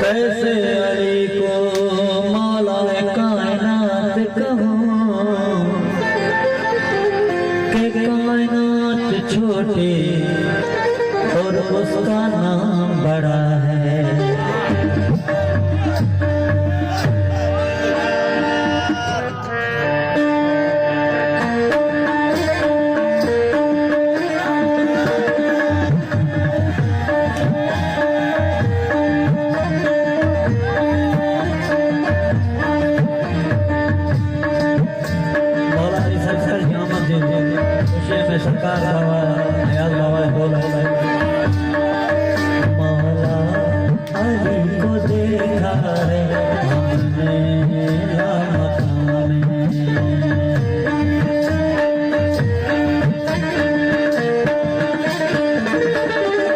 कैसे अली को मौला कायनात कहूं कि कायनात छोटी और उसका नाम बड़ा है। सरकार बाबा नियाज बाबा बोल मौला अली को देखा है हमने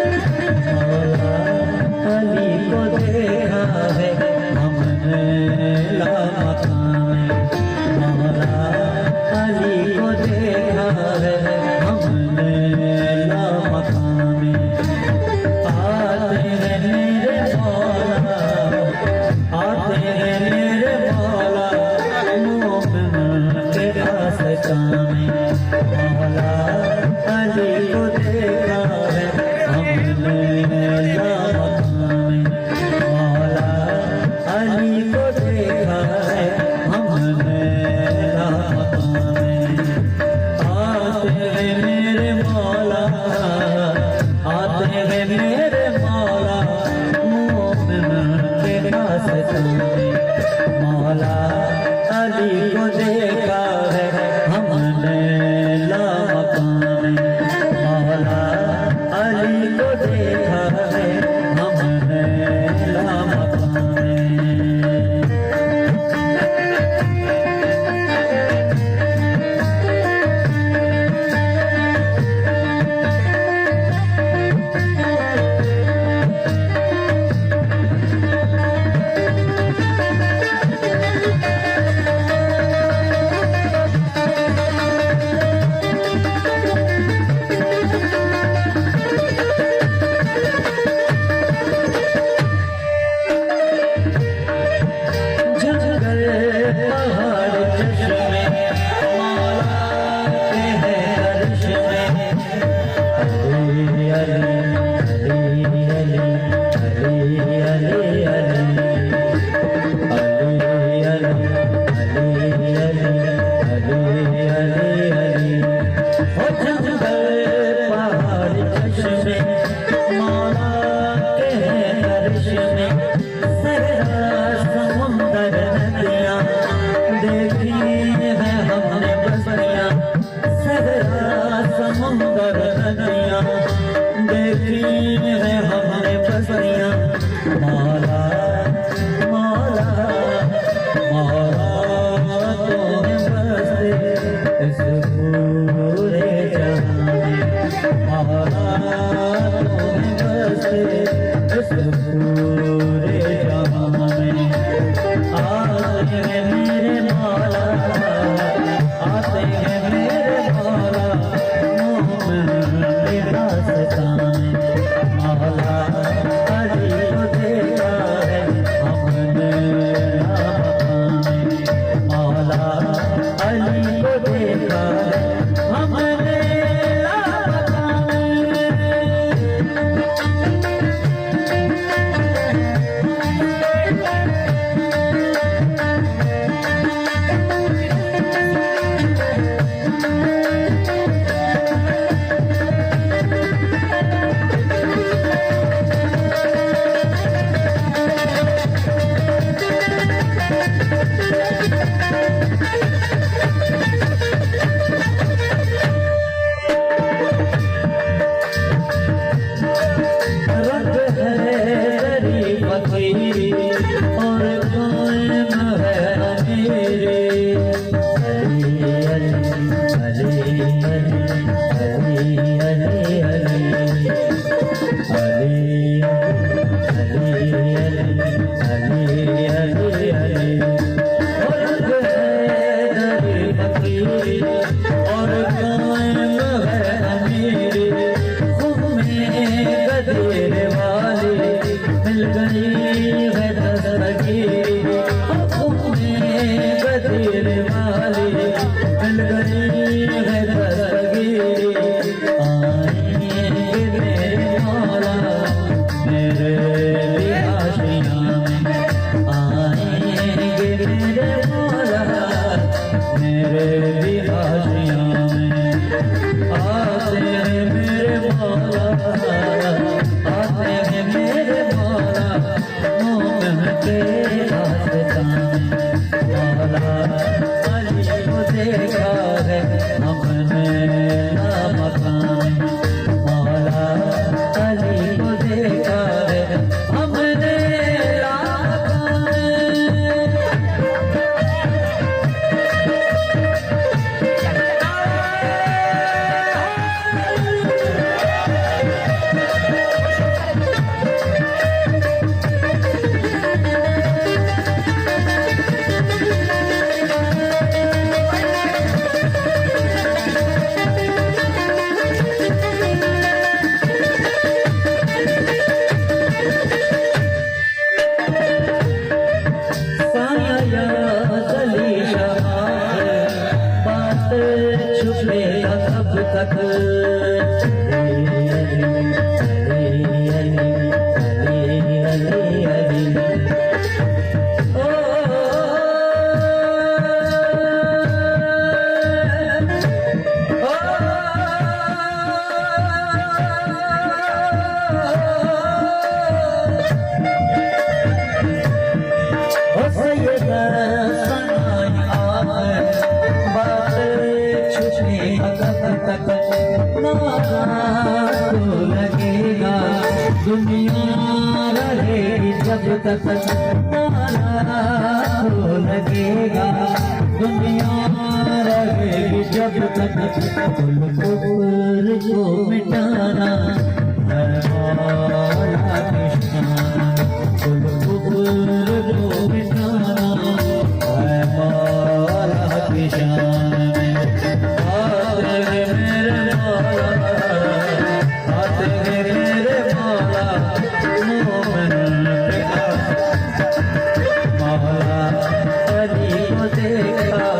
मौला अली को देखा है हमने मौला अली को देखा है मौला अली को देखा है हमने मौला अली को देखा है हमने आते हैं मेरे मौला आते हैं मेरे मौला मोमिन के रास्ते में मौला अली को देखा है हमने मौला अली को देखा है हमने फकीर और कायम है मेरे। अली अली अली अली अली दुनिया रहेगी जब तक नारा तो लगेगा, दुनिया रहेगी जब तक कुल कुफर को मिटाना है मौला की शान, कुल कुफर को मिटाना है मौला की शान। अली को देखा